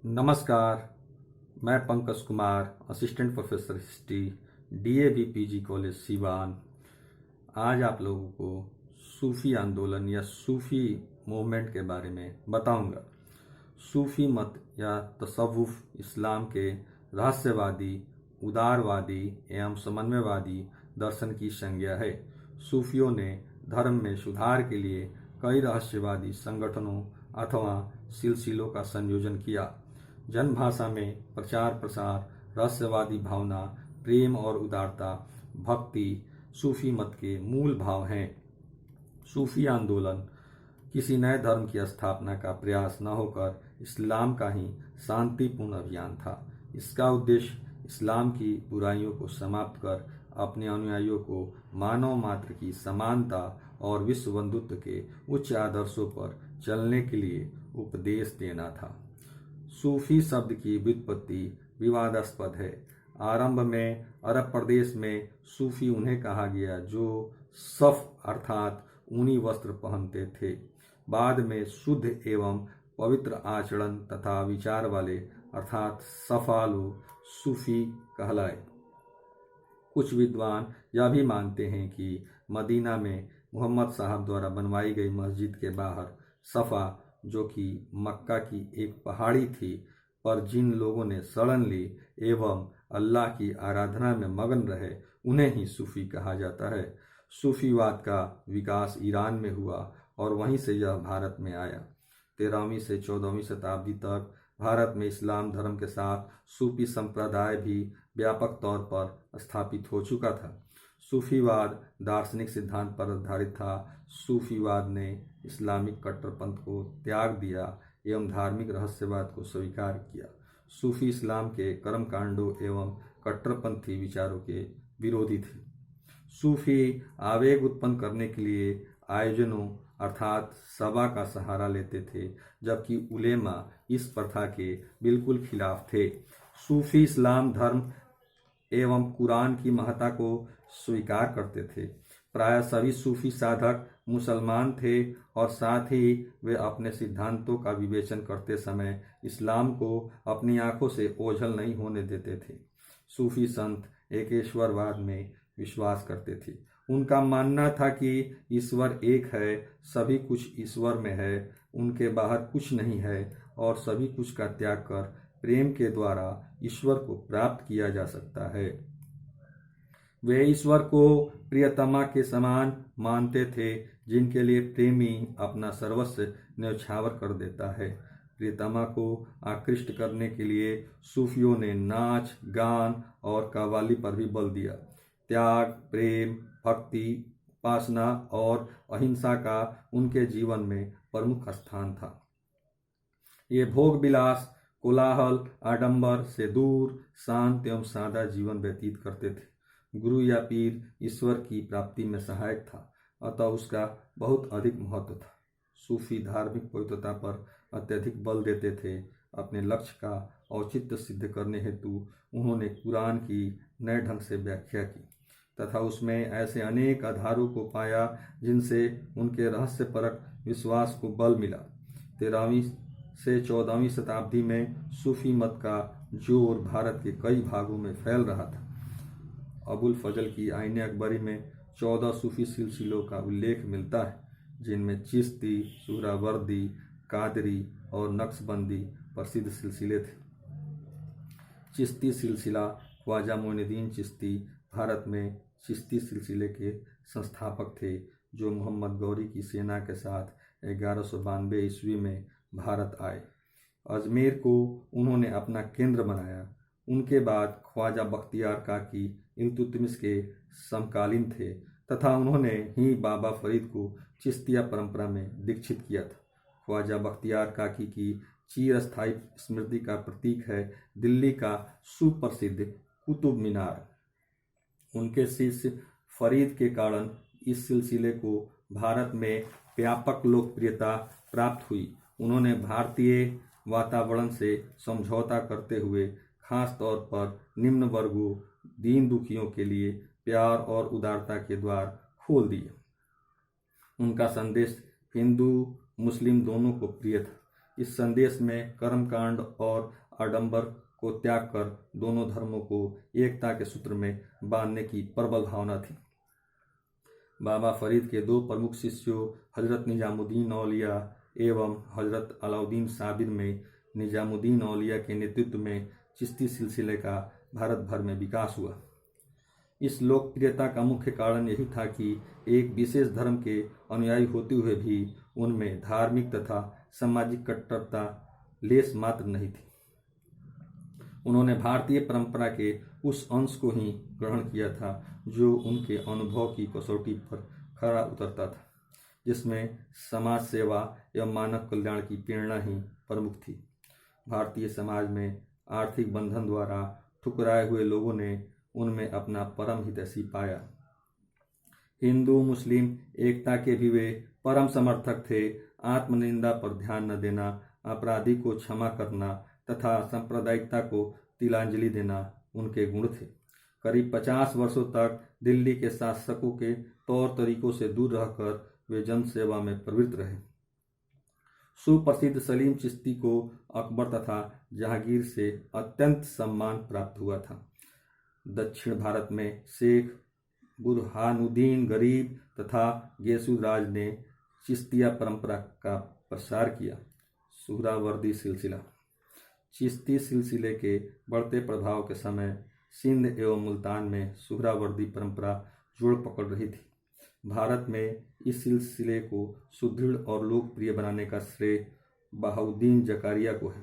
नमस्कार। मैं Pankaj Kumar, assistant professor history, DAV PG college Siwan. आज आप लोगों को सूफी आंदोलन या सूफी मूवमेंट के बारे में बताऊंगा। सूफी मत या तसव्वुफ इस्लाम के रहस्यवादी, उदारवादी एवं समन्वयवादी दर्शन की संज्ञा है। सूफियों ने धर्म में सुधार के लिए कई रहस्यवादी संगठनों अथवा सिलसिलों का संयोजन किया। जनभाषा में प्रचार प्रसार, रहस्यवादी भावना, प्रेम और उदारता, भक्ति सूफी मत के मूल भाव हैं। सूफी आंदोलन किसी नए धर्म की स्थापना का प्रयास न होकर इस्लाम का ही शांतिपूर्ण अभियान था। इसका उद्देश्य इस्लाम की बुराइयों को समाप्त कर अपने अनुयायियों को मानव मात्र की समानता और विश्व बंधुत्व के उच्च आदर्शों पर चलने के लिए उपदेश देना था। सूफी शब्द की व्युत्पत्ति विवादास्पद है। आरंभ में अरब प्रदेश में सूफी उन्हें कहा गया जो सफ अर्थात ऊनी वस्त्र पहनते थे। बाद में शुद्ध एवं पवित्र आचरण तथा विचार वाले अर्थात सफालो सूफी कहलाए। कुछ विद्वान यह भी मानते हैं कि मदीना में मोहम्मद साहब द्वारा बनवाई गई मस्जिद के बाहर सफ़ा, जो कि मक्का की एक पहाड़ी थी, पर जिन लोगों ने शरण ली एवं अल्लाह की आराधना में मगन रहे, उन्हें ही सूफी कहा जाता है। सूफीवाद का विकास ईरान में हुआ और वहीं से यह भारत में आया। 13वीं से 14वीं शताब्दी तक भारत में इस्लाम धर्म के साथ सूफी संप्रदाय भी व्यापक तौर पर स्थापित हो चुका था। सूफीवाद दार्शनिक सिद्धांत पर आधारित था। सूफीवाद ने इस्लामिक कट्टरपंथ को त्याग दिया एवं धार्मिक रहस्यवाद को स्वीकार किया। सूफी इस्लाम के कर्मकांडों एवं कट्टरपंथी विचारों के विरोधी थे। सूफी आवेग उत्पन्न करने के लिए आयोजनों अर्थात सभा का सहारा लेते थे, जबकि उलेमा इस प्रथा के बिल्कुल खिलाफ थे। सूफी इस्लाम धर्म एवं कुरान की महत्ता को स्वीकार करते थे। प्राय सभी सूफी साधक मुसलमान थे और साथ ही वे अपने सिद्धांतों का विवेचन करते समय इस्लाम को अपनी आंखों से ओझल नहीं होने देते थे। सूफी संत एकेश्वरवाद में विश्वास करते थे। उनका मानना था कि ईश्वर एक है, सभी कुछ ईश्वर में है, उनके बाहर कुछ नहीं है और सभी कुछ का त्याग कर प्रेम के द्वारा ईश्वर को प्राप्त किया जा सकता है। वे ईश्वर को प्रियतमा के समान मानते थे, जिनके लिए प्रेमी अपना सर्वस्व न्यौछावर कर देता है। प्रियतमा को आकृष्ट करने के लिए सूफियों ने नाच, गान और कव्वाली पर भी बल दिया। त्याग, प्रेम, भक्ति, उपासना और अहिंसा का उनके जीवन में प्रमुख स्थान था। ये भोग विलास, कोलाहल, आडंबर से दूर शांत एवं सादा जीवन व्यतीत करते थे। गुरु या पीर ईश्वर की प्राप्ति में सहायक था, अतः उसका बहुत अधिक महत्व था। सूफी धार्मिक पवित्रता पर अत्यधिक बल देते थे। अपने लक्ष्य का औचित्य सिद्ध करने हेतु उन्होंने कुरान की नए ढंग से व्याख्या की तथा उसमें ऐसे अनेक आधारों को पाया जिनसे उनके रहस्यपरक विश्वास को बल मिला। 13वीं से 14वीं शताब्दी में सूफी मत का जोर भारत के कई भागों में फैल रहा था। अबुल फजल की आईने अकबरी में 14 सूफी सिलसिलों का उल्लेख मिलता है, जिनमें चिश्ती, सुहरावर्दी, कादरी और नक्शबंदी प्रसिद्ध सिलसिले थे। चिश्ती सिलसिला ख्वाजा मोइनुद्दीन चिश्ती भारत में चिश्ती सिलसिले के संस्थापक थे, जो मोहम्मद गौरी की सेना के साथ 1192 ईस्वी में भारत आए। अजमेर को उन्होंने अपना केंद्र बनाया। उनके बाद ख्वाजा बख्तियार काकी इल्तुतमिश के समकालीन थे तथा उन्होंने ही बाबा फरीद को चिश्तिया परंपरा में दीक्षित किया था। ख्वाजा बख्तियार काकी की चिरस्थायी स्मृति का प्रतीक है दिल्ली का सुप्रसिद्ध कुतुब मीनार। उनके शिष्य फरीद के कारण इस सिलसिले को भारत में व्यापक लोकप्रियता प्राप्त हुई। उन्होंने भारतीय वातावरण से समझौता करते हुए खास तौर पर निम्न वर्गों, दीन दुखियों के लिए प्यार और उदारता के द्वार खोल दिए। उनका संदेश हिंदू मुस्लिम दोनों को प्रिय था। इस संदेश में कर्मकांड और आडंबर को त्याग कर दोनों धर्मों को एकता के सूत्र में बांधने की प्रबल भावना थी। बाबा फरीद के दो प्रमुख शिष्यों हजरत निजामुद्दीन औलिया एवं हजरत अलाउद्दीन साबिर में निजामुद्दीन औलिया के नेतृत्व में चिश्ती सिलसिले का भारत भर में विकास हुआ। इस लोकप्रियता का मुख्य कारण यही था कि एक विशेष धर्म के अनुयायी होते हुए भी उनमें धार्मिक तथा सामाजिक कट्टरता लेस मात्र नहीं थी। उन्होंने भारतीय परंपरा के उस अंश को ही ग्रहण किया था जो उनके अनुभव की कसौटी पर खरा उतरता था, जिसमें समाज सेवा एवं मानव कल्याण की प्रेरणा ही प्रमुख थी। भारतीय समाज में आर्थिक बंधन द्वारा ठुकराए हुए लोगों ने उनमें अपना परम हितैषी पाया। हिंदू मुस्लिम एकता के भी वे परम समर्थक थे। आत्मनिंदा पर ध्यान न देना, अपराधी को क्षमा करना तथा सांप्रदायिकता को तिलांजलि देना उनके गुण थे। करीब 50 वर्षों तक दिल्ली के शासकों के तौर तरीकों से दूर रहकर वे जनसेवा में प्रवृत्त रहे। सुप्रसिद्ध सलीम चिश्ती को अकबर तथा जहांगीर से अत्यंत सम्मान प्राप्त हुआ था। दक्षिण भारत में शेख बुरहानुद्दीन गरीब तथा गेसुराज ने चिश्तिया परंपरा का प्रसार किया। सुहरावर्दी सिलसिला। चिश्ती सिलसिले के बढ़ते प्रभाव के समय सिंध एवं मुल्तान में सुहरावर्दी परंपरा जोड़ पकड़ रही थी। भारत में इस सिलसिले को सुदृढ़ और लोकप्रिय बनाने का श्रेय बहाउद्दीन जकारिया को है।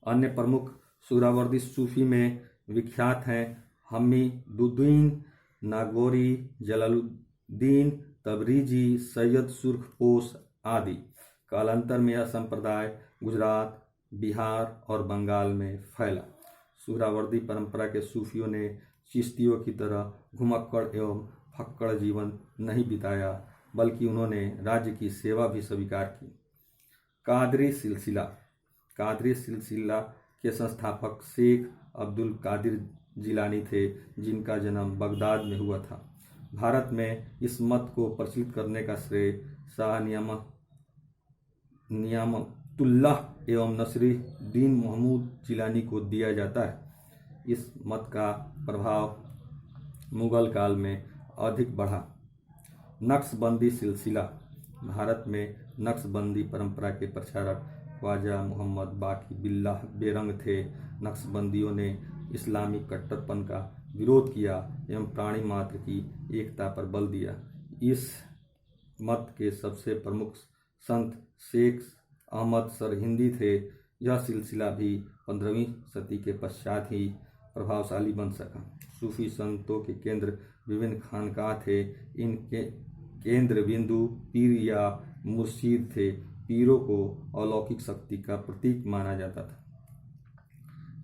अन्य प्रमुख सुहरावर्दी सूफी में विख्यात हैं हमीदुद्दीन नागौरी, जलालुद्दीन तबरीजी, सैयद सुर्खपोश आदि। कालांतर में यह संप्रदाय गुजरात, बिहार और बंगाल में फैला। सुहरावर्दी परंपरा के सूफियों ने चिश्तियों की तरह घुमक्कड़ एवं फक्कड़ जीवन नहीं बिताया, बल्कि उन्होंने राज्य की सेवा भी स्वीकार की। कादरी सिलसिला। कादरी सिलसिला के संस्थापक शेख अब्दुल कादिर जिलानी थे, जिनका जन्म बगदाद में हुआ था। भारत में इस मत को प्रचलित करने का श्रेय शाह नियामतुल्लाह एवं नसरुद्दीन महमूद जिलानी को दिया जाता है। इस मत का प्रभाव मुगल काल में अधिक बढ़ा। नक्शबंदी सिलसिला। भारत में नक्शबंदी परंपरा के प्रचारक ख्वाजा मोहम्मद बाकी बिल्लाह बेरंग थे। नक्शबंदियों ने इस्लामी कट्टरपन का विरोध किया एवं प्राणी मात्र की एकता पर बल दिया। इस मत के सबसे प्रमुख संत शेख अहमद सरहिंदी थे। यह सिलसिला भी 15वीं सदी के पश्चात ही प्रभावशाली बन सका। सूफी संतों के केंद्र विभिन्न खानकाह थे। इनके केंद्र बिंदु पीर या मुर्शीद थे। पीरों को अलौकिक शक्ति का प्रतीक माना जाता था।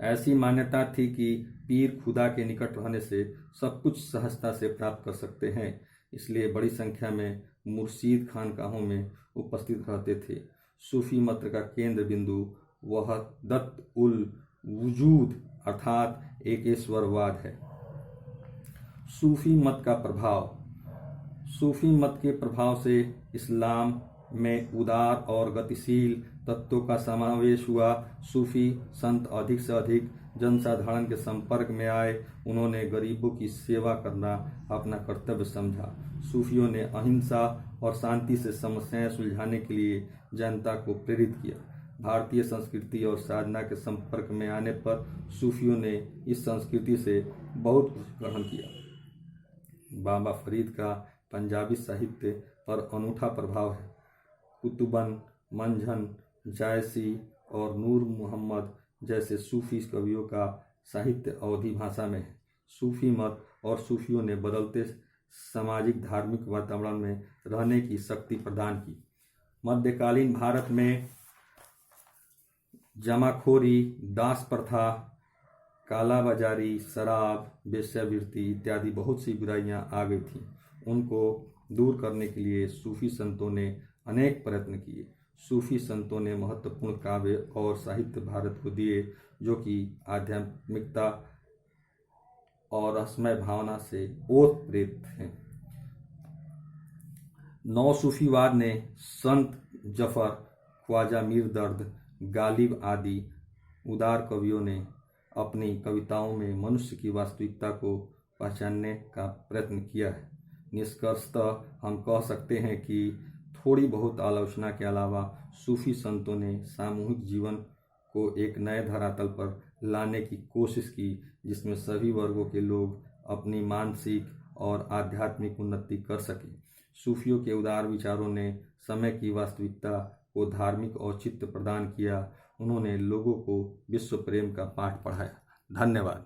ऐसी मान्यता थी कि पीर खुदा के निकट रहने से सब कुछ सहजता से प्राप्त कर सकते हैं, इसलिए बड़ी संख्या में मुर्शीद खानकाहों में उपस्थित रहते थे। सूफी मत का केंद्र बिंदु वहदत उल वजूद अर्थात एकेश्वरवाद है। सूफी मत का प्रभाव। सूफी मत के प्रभाव से इस्लाम में उदार और गतिशील तत्वों का समावेश हुआ। सूफी संत अधिक से अधिक जनसाधारण के संपर्क में आए। उन्होंने गरीबों की सेवा करना अपना कर्तव्य समझा। सूफियों ने अहिंसा और शांति से समस्याएं सुलझाने के लिए जनता को प्रेरित किया। भारतीय संस्कृति और साधना के संपर्क में आने पर सूफियों ने इस संस्कृति से बहुत कुछ ग्रहण किया। बाबा फरीद का पंजाबी साहित्य पर अनूठा प्रभाव है। कुतुबन, मंझन, जायसी और नूर मोहम्मद जैसे सूफी कवियों का साहित्य अवधी भाषा में है। सूफी मत और सूफियों ने बदलते सामाजिक धार्मिक वातावरण में रहने की शक्ति प्रदान की। मध्यकालीन भारत में जमाखोरी, दास प्रथा, कालाबाजारी, शराब, वेश्यावृत्ति इत्यादि बहुत सी बुराइयां आ गई थीं। उनको दूर करने के लिए सूफी संतों ने अनेक प्रयत्न किए। सूफी संतों ने महत्वपूर्ण काव्य और साहित्य भारत को दिए, जो कि आध्यात्मिकता और रसमय भावना से ओतप्रोत हैं। नौ सूफीवाद ने संत जफर ख्वाजा मीर दर्द, गालिब आदि उदार कवियों ने अपनी कविताओं में मनुष्य की वास्तविकता को पहचानने का प्रयत्न किया है। निष्कर्षतः हम कह सकते हैं कि थोड़ी बहुत आलोचना के अलावा सूफी संतों ने सामूहिक जीवन को एक नए धरातल पर लाने की कोशिश की, जिसमें सभी वर्गों के लोग अपनी मानसिक और आध्यात्मिक उन्नति कर सकें। सूफियों के उदार विचारों ने समय की वास्तविकता को धार्मिक औचित्य प्रदान किया। उन्होंने लोगों को विश्व प्रेम का पाठ पढ़ाया। धन्यवाद।